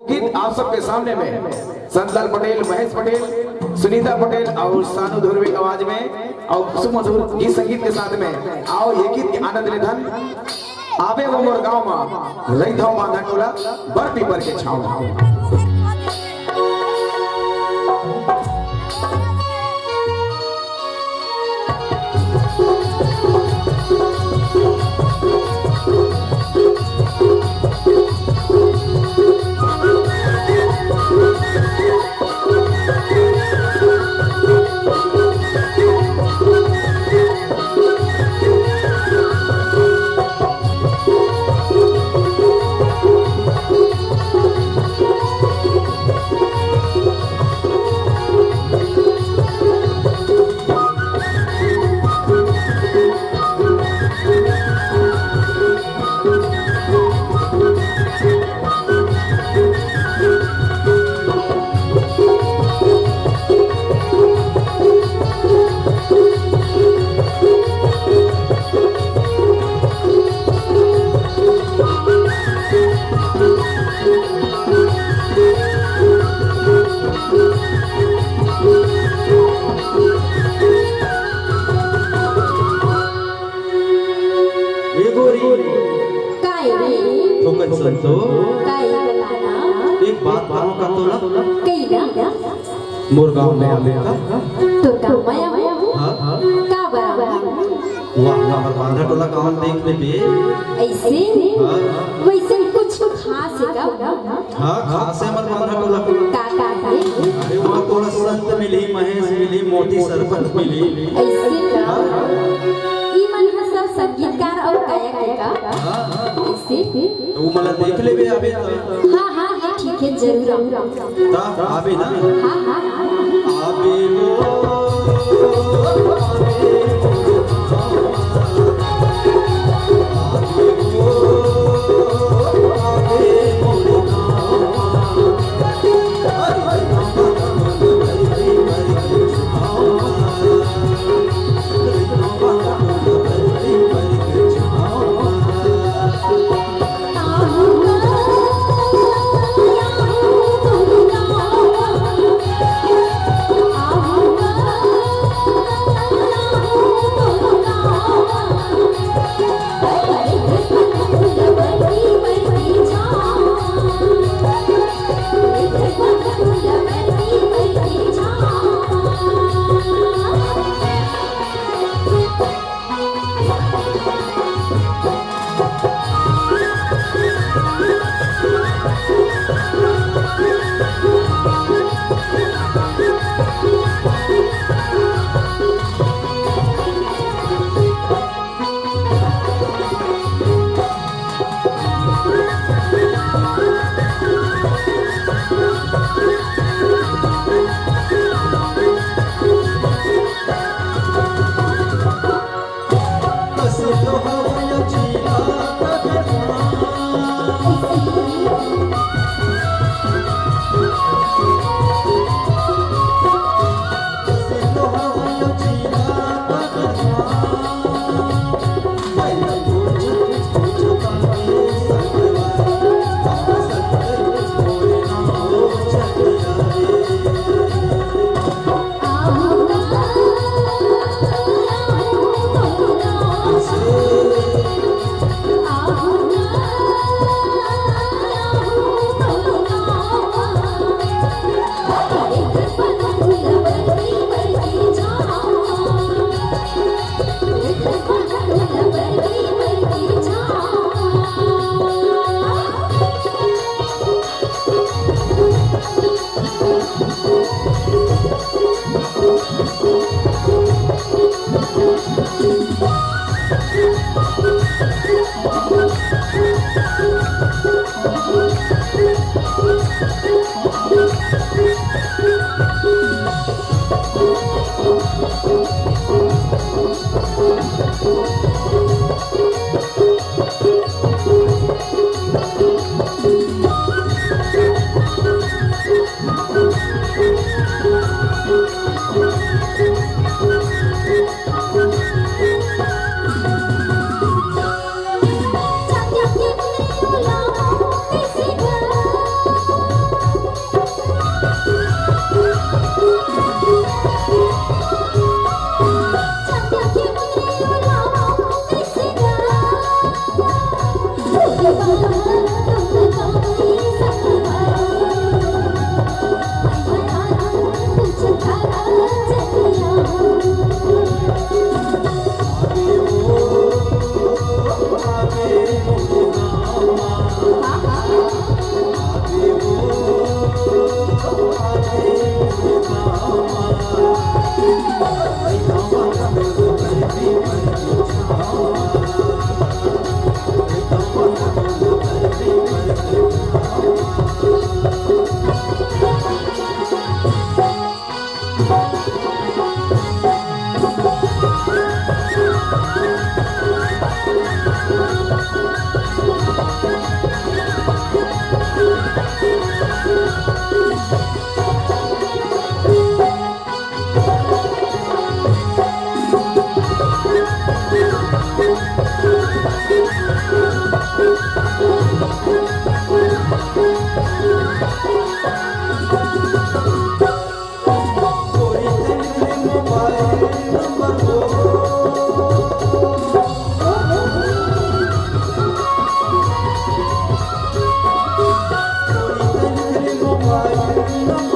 गीत आप सबके सामने में संतलाल पटेल, महेश पटेल, सुनीता पटेल और सानू धुरवे की आवाज में और सुमधुर गीत संगीत के साथ में आओ ये गीत के आनंद लेथन। आवे वो मोर गांव में रही था बांधा टोला बर पीपर के छाव। तो एक बात मानो का तोला मुर्गांव में आवे का तो कामया हां का बराबर वाह हमार बांधा टोला गांव देख ले बे ऐसे वैसे कुछ खास है का हां खास है हमार बांधा टोला का है अरे वो तोला संत मिली, महेश मिली, मोती सरपंच मिली ऐसे का ई मन सब संगीतकार और गायक है का ऐसे वो मला देख ले बे आवे हां हां ठीक है जरूर ता आवे ना हां हां आवे वो Number